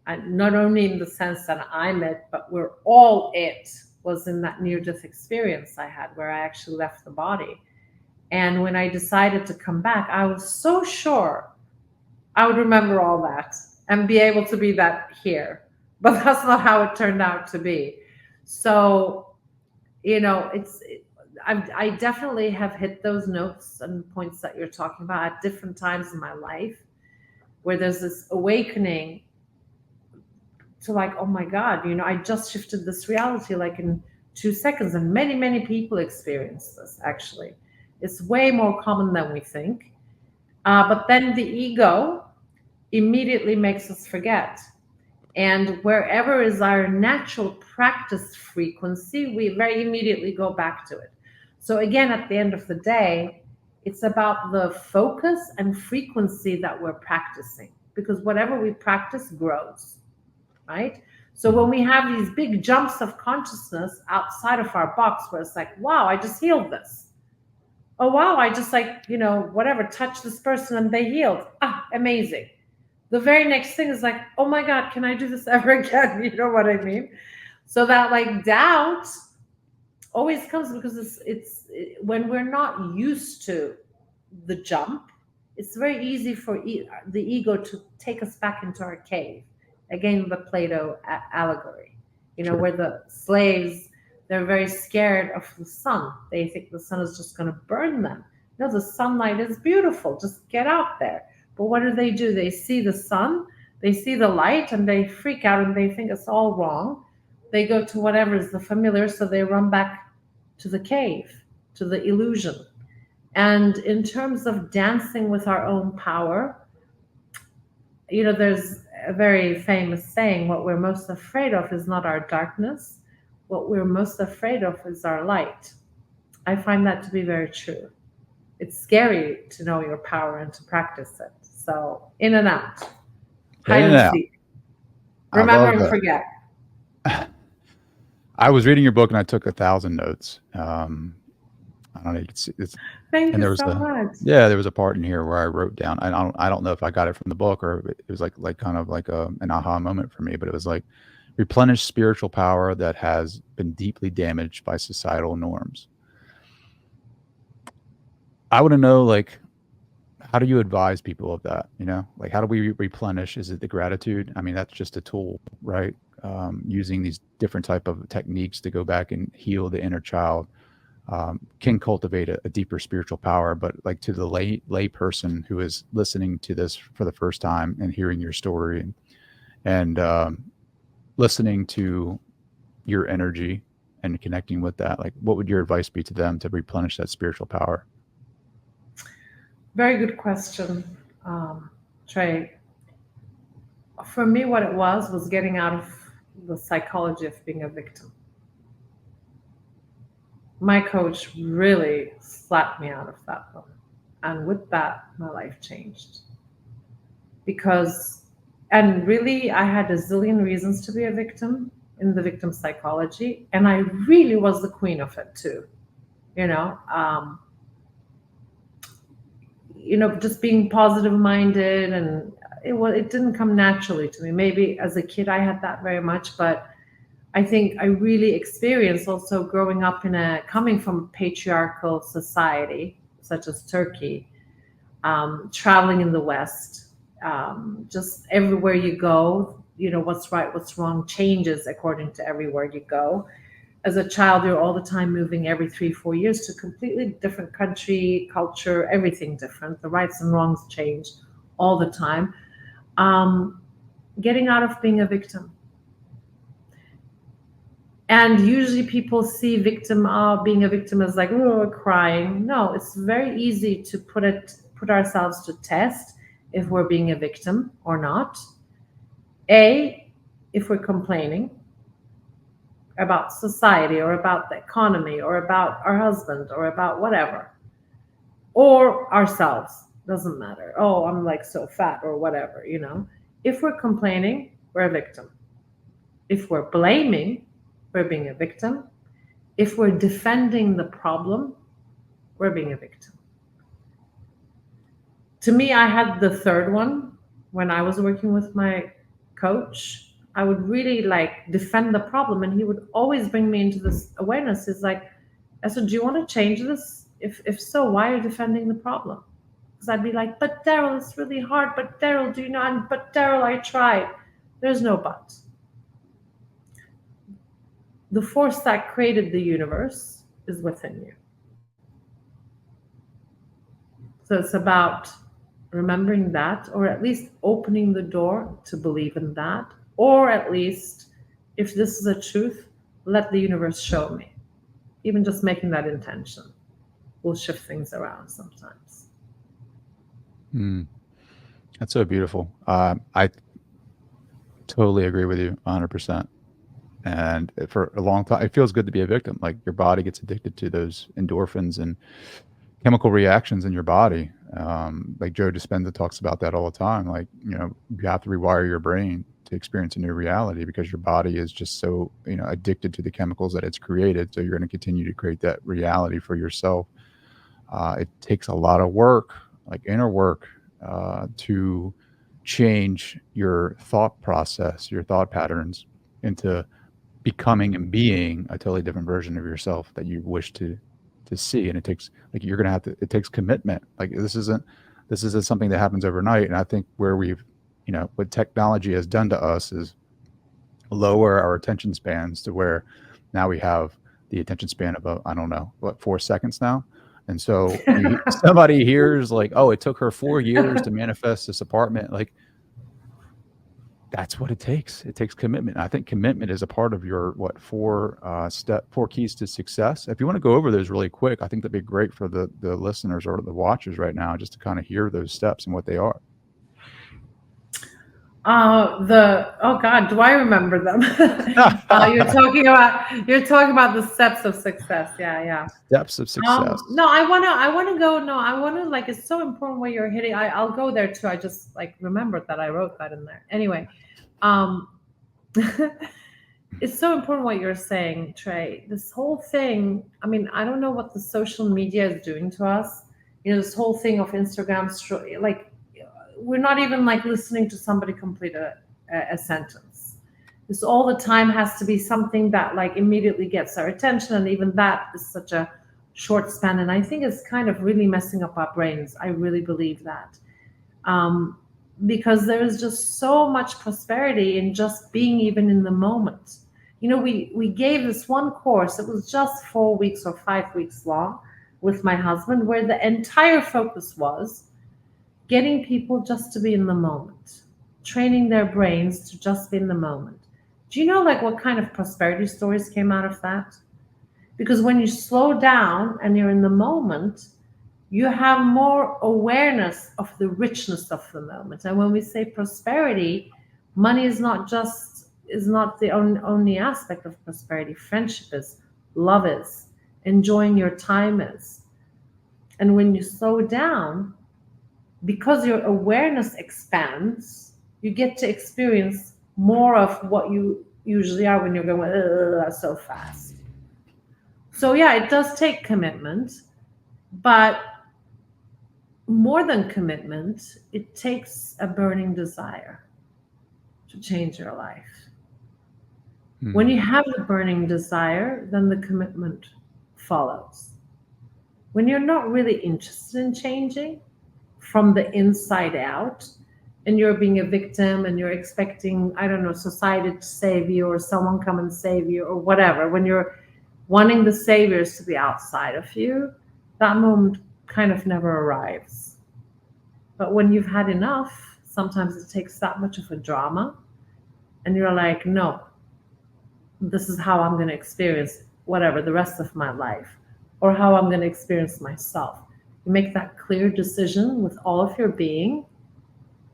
and not only in the sense that I'm it, but we're all it, was in that near death experience I had where I actually left the body. And when I decided to come back, I was so sure I would remember all that and be able to be that here. But that's not how it turned out to be. So, it's, I definitely have hit those notes and points that you're talking about at different times in my life where there's this awakening to like, oh my God, I just shifted this reality like in 2 seconds. And many, many people experience this actually. It's way more common than we think. But then the ego immediately makes us forget. And wherever is our natural practice frequency, we very immediately go back to it. So, again, at the end of the day, it's about the focus and frequency that we're practicing because whatever we practice grows, right? So, Mhm. when we have these big jumps of consciousness outside of our box where it's like, wow, I just healed this. Oh, wow, I just like, whatever, touched this person and they healed. Ah, amazing. The very next thing is like, oh my God, can I do this ever again? You know what I mean? So that like doubt always comes because when we're not used to the jump, it's very easy for the ego to take us back into our cave. Again, the Plato allegory, Sure. where the slaves, they're very scared of the sun. They think the sun is just going to burn them. No, the sunlight is beautiful. Just get out there. But what do? They see the sun, they see the light, and they freak out and they think it's all wrong. They go to whatever is the familiar, so they run back to the cave, to the illusion. And in terms of dancing with our own power, there's a very famous saying what we're most afraid of is not our darkness, what we're most afraid of is our light. I find that to be very true. It's scary to know your power and to practice it. So, in and out, In hide and and out. seek, I remember love and that. forget. I was reading your book and I took 1,000 notes. I don't know. You can see it's, Thank and you there was so a, much. yeah, there was a part in here where I wrote down. I don't know if I got it from the book or it was like kind of like an aha moment for me. But it was like replenish spiritual power that has been deeply damaged by societal norms. I want to know, like, how do you advise people of that? You know, like, how do we replenish? Is it the gratitude? I mean, that's just a tool, right? Using these different type of techniques to go back and heal the inner child can cultivate a deeper spiritual power. But like, to the lay person who is listening to this for the first time and hearing your story, and listening to your energy and connecting with that, like, what would your advice be to them to replenish that spiritual power? Very good question, Trey. For me, what it was getting out of the psychology of being a victim. My coach really slapped me out of that one. And with that, my life changed. Because, and really, I had a zillion reasons to be a victim in the victim psychology. And I really was the queen of it too. You know, just being positive minded, and it didn't come naturally to me. Maybe as a kid I had that very much, but I think I really experienced also growing up coming from a patriarchal society such as Turkey, traveling in the West, just everywhere you go, what's right, what's wrong changes according to everywhere you go. As a child, you're all the time moving every 3 4 years to a completely different country, culture, everything different. The rights and wrongs change all the time. um, Getting out of being a victim. And usually people see being a victim as like, oh, crying. No, it's very easy to put ourselves to test if we're being a victim or not. A, if we're complaining about society or about the economy or about our husband or about whatever, or ourselves, doesn't matter. Oh, I'm like so fat or whatever. If we're complaining, we're a victim. If we're blaming, we're being a victim. If we're defending the problem, we're being a victim. To me, I had the third one when I was working with my coach. I would really like defend the problem, and he would always bring me into this awareness. He's like, "So, do you want to change this? If so, why are you defending the problem?" Because I'd be like, "But Daryl, it's really hard. But Daryl, do you know? But Daryl, I tried." There's no but. The force that created the universe is within you. So it's about remembering that, or at least opening the door to believe in that, or at least, if this is a truth, let the universe show me. Even just making that intention will shift things around sometimes. Hmm. That's so beautiful. I totally agree with you 100%. And for a long time, it feels good to be a victim. Like, your body gets addicted to those endorphins and chemical reactions in your body. Like Joe Dispenza talks about that all the time. Like, you have to rewire your brain to experience a new reality, because your body is just so, addicted to the chemicals that it's created. So you're going to continue to create that reality for yourself. It takes a lot of work, like inner work, to change your thought process, your thought patterns, into becoming and being a totally different version of yourself that you wish to see. And it takes, like, you're gonna have to, it takes commitment. Like, this isn't something that happens overnight. And I think where what technology has done to us is lower our attention spans to where now we have the attention span of I don't know, what, 4 seconds now. And so somebody hears like, oh, it took her 4 years to manifest this apartment. Like, that's what it takes. It takes commitment. I think commitment is a part of your four keys to success. If you want to go over those really quick, I think that'd be great for the listeners or the watchers right now, just to kind of hear those steps and what they are. Oh God, do I remember them? You're talking about the steps of success. Yeah, yeah. Steps of success. No, I wanna go. No, I wanna, like, it's so important what you're hitting. I'll go there too. I just like remembered that I wrote that in there. Anyway, um, it's so important what you're saying, Trey. This whole thing. I mean, I don't know what the social media is doing to us. This whole thing of Instagram, like, we're not even like listening to somebody complete a sentence. This all the time has to be something that like immediately gets our attention, and even that is such a short span. And I think it's kind of really messing up our brains. I really believe that. Um, because there is just so much prosperity in just being even in the moment. You know, we gave this one course, it was just 4 weeks or 5 weeks long with my husband, where the entire focus was getting people just to be in the moment, training their brains to just be in the moment. Do you know like what kind of prosperity stories came out of that? Because when you slow down and you're in the moment, you have more awareness of the richness of the moment. And when we say prosperity, money is not the only aspect of prosperity. Friendship is, love is, enjoying your time is. And when you slow down, because your awareness expands, you get to experience more of what you usually are when you're going so fast. So yeah, it does take commitment, but more than commitment, it takes a burning desire to change your life. When Hmm. you have the burning desire, then the commitment follows. When you're not really interested in changing from the inside out, and you're being a victim and you're expecting, I don't know, society to save you or someone come and save you or whatever, when you're wanting the saviors to be outside of you, that moment kind of never arrives. But when you've had enough, sometimes it takes that much of a drama, and you're like, no, this is how I'm going to experience whatever the rest of my life, or how I'm going to experience myself. You make that clear decision with all of your being,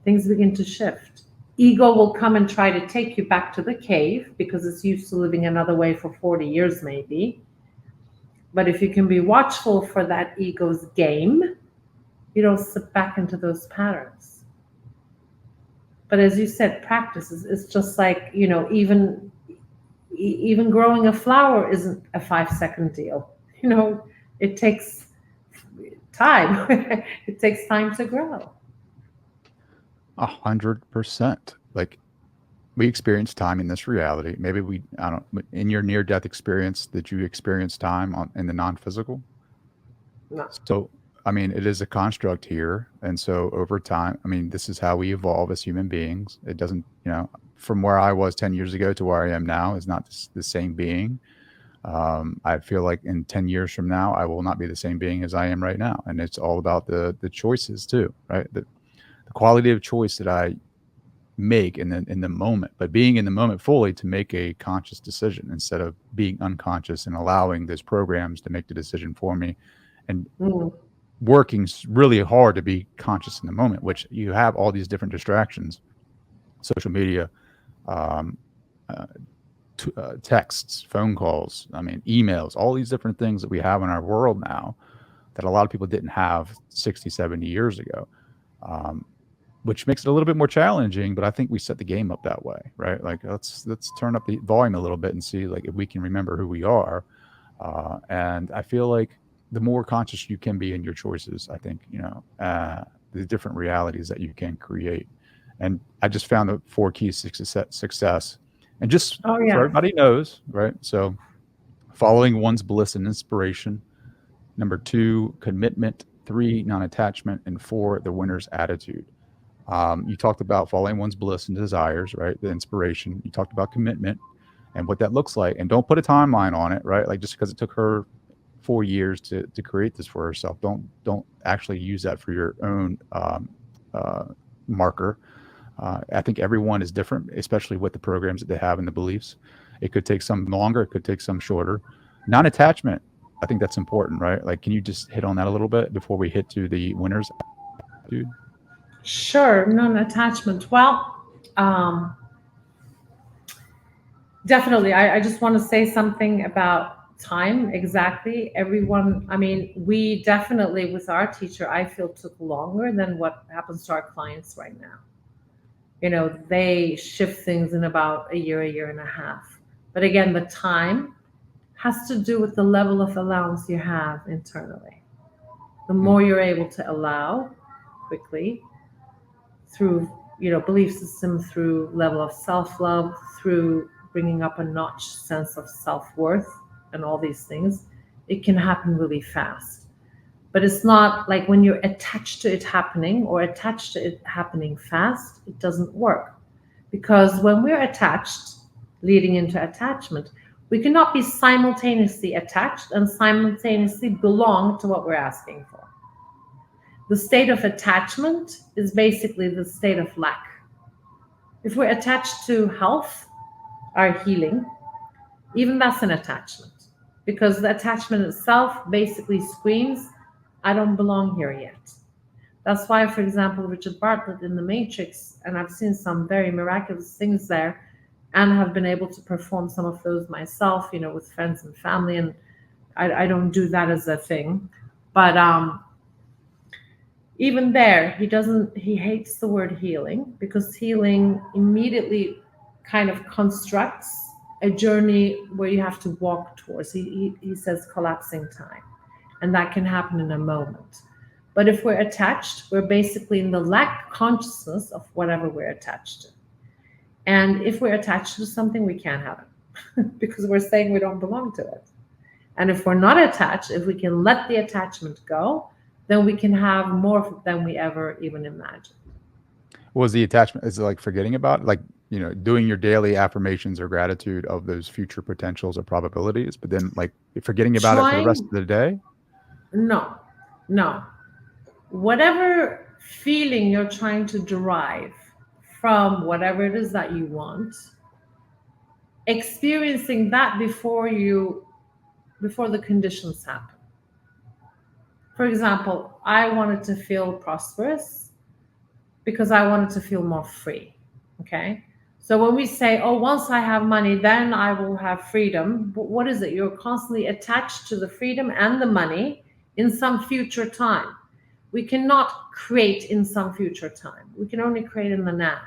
things begin to shift. Ego will come and try to take you back to the cave because it's used to living another way for 40 years, maybe. But if you can be watchful for that ego's game, you don't slip back into those patterns. But as you said, practice is just like, you know, even growing a flower isn't a 5 second deal. You know, it takes time. It takes time to grow. 100%. Like we experience time in this reality. Maybe I don't, in your near death experience, that you experience time in the non physical. No. So, I mean, it is a construct here. And so over time, I mean, this is how we evolve as human beings. It doesn't, from where I was 10 years ago to where I am now is not the same being. I feel like in 10 years from now, I will not be the same being as I am right now. And it's all about the choices too, right? The quality of choice that I make in the moment, but being in the moment fully to make a conscious decision instead of being unconscious and allowing those programs to make the decision for me, and Mm. working really hard to be conscious in the moment, which you have all these different distractions, social media, um, uh, texts, phone calls, I mean, emails, all these different things that we have in our world now that a lot of people didn't have 60, 70 years ago. Um, which makes it a little bit more challenging, but I think we set the game up that way, right? Like let's turn up the volume a little bit and see like if we can remember who we are. And I feel like the more conscious you can be in your choices, I think the different realities that you can create. And I just found the four keys to success, and just Oh so yeah. everybody knows, right? So following one's bliss and inspiration. Number two, commitment. Three, non-attachment, and four, the winner's attitude. You talked about following one's bliss and desires, right? The inspiration. You talked about commitment and what that looks like. And don't put a timeline on it, right? Like just because it took her 4 years to create this for herself, don't actually use that for your own uh, marker. I think everyone is different, especially with the programs that they have and the beliefs. It could take some longer, it could take some shorter. Non-attachment. I think that's important, right? Like, can you just hit on that a little bit before we hit to the winners, dude? Sure, non-attachment. Well, um, definitely. I just want to say something about time. Exactly. Everyone, I mean, we definitely, with our teacher, I feel took longer than what happens to our clients right now. You know, they shift things in about a year and a half. But again, the time has to do with the level of allowance you have internally. The Mm, more you're able to allow quickly through, belief system, through level of self-love, through bringing up a notch sense of self-worth, and all these things, it can happen really fast. But it's not like when you're attached to it happening, or attached to it happening fast, it doesn't work. Because when we're attached, leading into attachment, we cannot be simultaneously attached and simultaneously belong to what we're asking for. The state of attachment is basically the state of lack. If we're attached to health, our healing, even that's an attachment. Because the attachment itself basically screams, I don't belong here yet. That's why, for example, Richard Bartlett in The Matrix, and I've seen some very miraculous things there and have been able to perform some of those myself, with friends and family. And I don't do that as a thing. But even there, he hates the word healing, because healing immediately kind of constructs a journey where you have to walk towards. He says collapsing time, and that can happen in a moment. But if we're attached, we're basically in the lack consciousness of whatever we're attached to. And if we're attached to something, we can't have it because we're saying we don't belong to it. And if we're not attached, if we can let the attachment go, then we can have more than we ever even imagined. Was the attachment, is it like forgetting about it? Like, doing your daily affirmations or gratitude of those future potentials or probabilities, but then like forgetting about it for the rest Trying, of the day? no, no. Whatever feeling you're trying to derive from whatever it is that you want, experiencing that before the conditions happen. For example, I wanted to feel prosperous because I wanted to feel more free. Okay. So when we say, oh, once I have money, then I will have freedom, but what is it? You're constantly attached to the freedom and the money in some future time. We cannot create in some future time. We can only create in the now.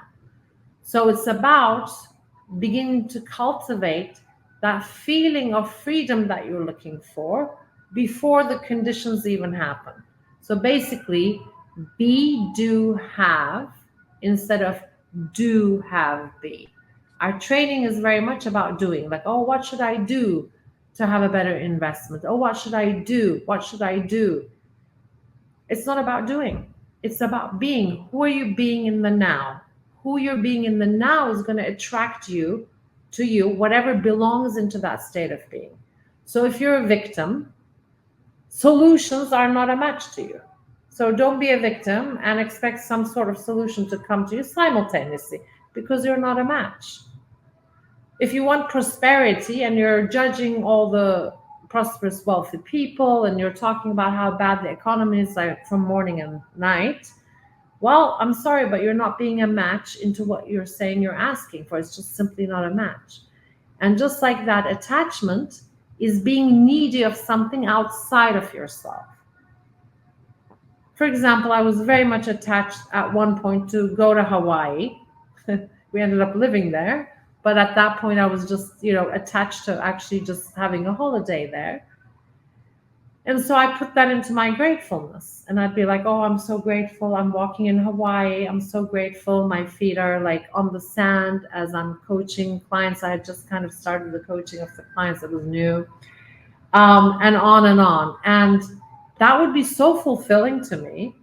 So it's about beginning to cultivate that feeling of freedom that you're looking for before the conditions even happen. So basically, be, do, have instead of do, have, be. Our training is very much about doing, like, oh, what should I do to have a better investment? Oh, what should I do? What should I do? It's not about doing. It's about being. Who are you being in the now? Who you're being in the now is going to attract you to you, whatever belongs into that state of being. So if you're a victim, solutions are not a match to you. So don't be a victim and expect some sort of solution to come to you simultaneously, because you're not a match. If you want prosperity and you're judging all the prosperous, wealthy people, and you're talking about how bad the economy is, like from morning and night, well, I'm sorry, but you're not being a match into what you're saying you're asking for. It's just simply not a match. And just like that, attachment is being needy of something outside of yourself. For example, I was very much attached at one point to go to Hawaii. We ended up living there. But at that point, I was just, attached to actually just having a holiday there. And so I put that into my gratefulness. And I'd be like, oh, I'm so grateful. I'm walking in Hawaii. I'm so grateful. My feet are like on the sand as I'm coaching clients. I had just kind of started the coaching of the clients. It was new. And on and on. And that would be so fulfilling to me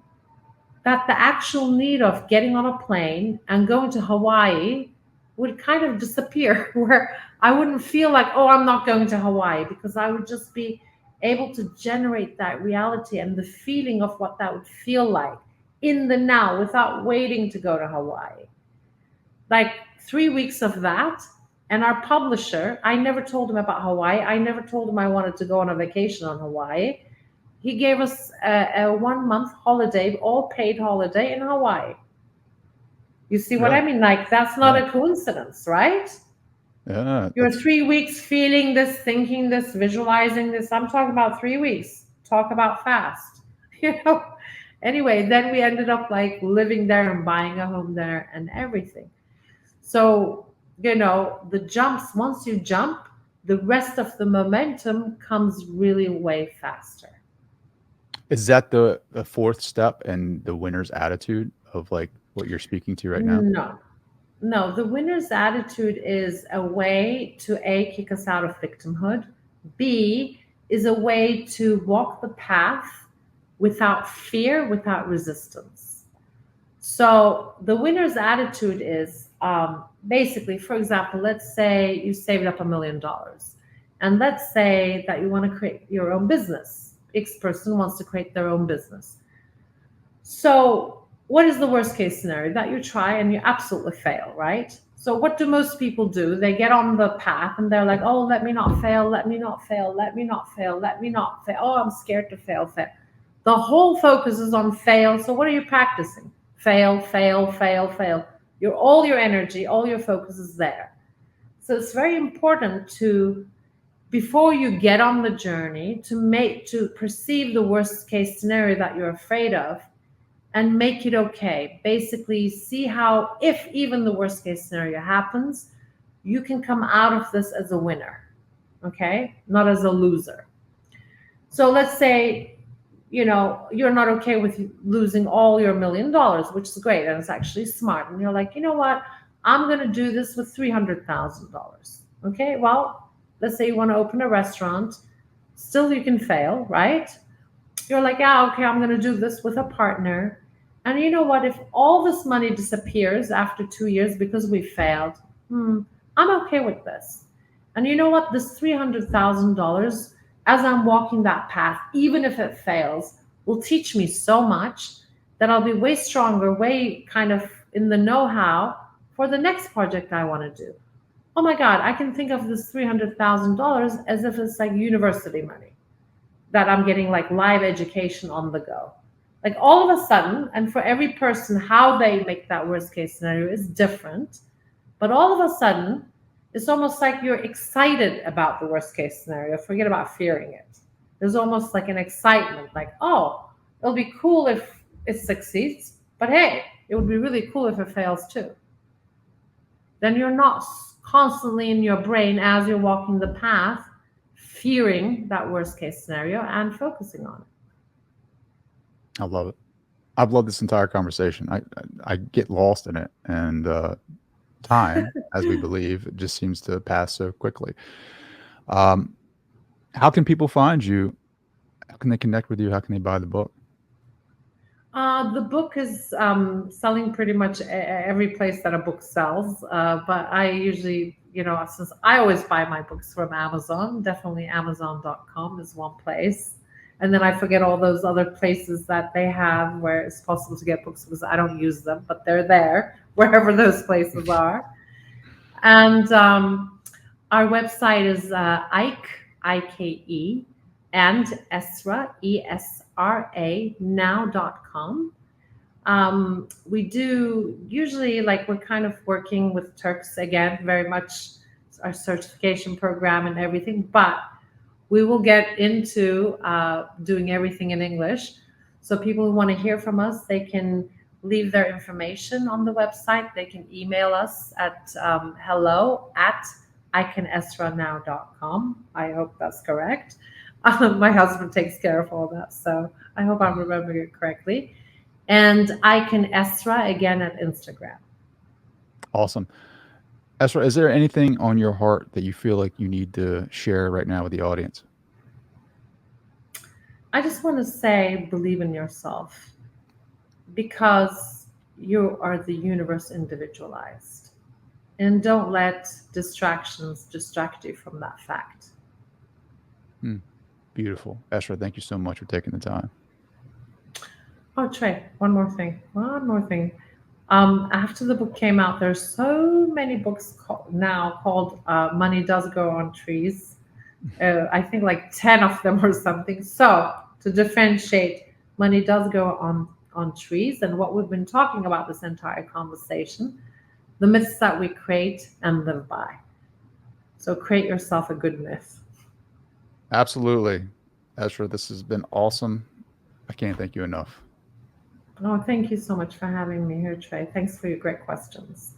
that the actual need of getting on a plane and going to Hawaii would kind of disappear, where I wouldn't feel like, oh, I'm not going to Hawaii, because I would just be able to generate that reality and the feeling of what that would feel like in the now without waiting to go to Hawaii. Like 3 weeks of that. And our publisher, I never told him about Hawaii. I never told him I wanted to go on a vacation on Hawaii. He gave us a 1 month holiday, all paid holiday in Hawaii. You see what Yeah. I mean? Like, that's not a coincidence, right? Yeah. You're 3 weeks feeling this, thinking this, visualizing this. I'm talking about 3 weeks. Talk about fast. You know? Anyway, then we ended up like living there and buying a home there and everything. So, the jumps, once you jump, the rest of the momentum comes really way faster. Is that the fourth step and the winner's attitude of like what you're speaking to right now? No, no. The winner's attitude is a way to A, kick us out of victimhood, B, is a way to walk the path without fear, without resistance. So the winner's attitude is basically, for example, let's say you saved up $1 million, and let's say that you want to create your own business. X person wants to create their own business. So, what is the worst case scenario? That you try and you absolutely fail, right? So, what do most people do? They get on the path and they're like, oh, let me not fail, let me not fail, let me not fail, let me not fail. Oh, I'm scared to fail, fail. The whole focus is on fail. So, what are you practicing? Fail, fail, fail, fail. All your energy, all your focus is there. So, it's very important to, before you get on the journey, to perceive the worst case scenario that you're afraid of and make it okay. Basically, see how, if even the worst case scenario happens, you can come out of this as a winner, okay? Not as a loser. So let's say, you're not okay with losing all your $1 million, which is great and it's actually smart. And you're like, you know what? I'm going to do this with $300,000. Okay, well, let's say you want to open a restaurant. Still, you can fail, right? You're like, yeah, okay, I'm going to do this with a partner. And you know what? If all this money disappears after 2 years because we failed, I'm okay with this. And you know what? This $300,000, as I'm walking that path, even if it fails, will teach me so much that I'll be way stronger, way kind of in the know how for the next project I want to do. Oh my God, I can think of this $300,000 as if it's like university money that I'm getting, like live education on the go. Like all of a sudden, and for every person, how they make that worst case scenario is different. But all of a sudden, it's almost like you're excited about the worst case scenario. Forget about fearing it. There's almost like an excitement, like, oh, it'll be cool if it succeeds, but hey, it would be really cool if it fails too. Then you're not constantly in your brain as you're walking the path, fearing that worst case scenario and focusing on it. I love it. I've loved this entire conversation. I get lost in it, and time, as we believe, it just seems to pass so quickly. Um, how can people find you? How can they connect with you? How can they buy the book? The book is selling pretty much every place that a book sells. But I usually, since I always buy my books from Amazon, definitely Amazon.com is one place. And then I forget all those other places that they have where it's possible to get books because I don't use them, but they're there wherever those places are. And our website is Ike, IKE, and Esra, ESRA, now.com. We do usually, like, we're kind of working with Turks again, very much our certification program and everything, but we will get into doing everything in English. So people who want to hear from us, they can leave their information on the website. They can email us at hello@icanesranow.com. I hope that's correct. My husband takes care of all that, so I hope I'm remembering it correctly. And I can Esra again at Instagram. Awesome. Esra, is there anything on your heart that you feel like you need to share right now with the audience? I just want to say, believe in yourself because you are the universe individualized. And don't let distractions distract you from that fact. Beautiful. Esra, thank you so much for taking the time. Oh, Trey, one more thing. One more thing. After the book came out, there's so many books now called Money Does Grow on Trees. I think like 10 of them or something. So to differentiate, money does grow on trees. And what we've been talking about this entire conversation, the myths that we create and live by. So create yourself a good myth. Absolutely. Esra, this has been awesome. I can't thank you enough. Oh, thank you so much for having me here, Trey. Thanks for your great questions.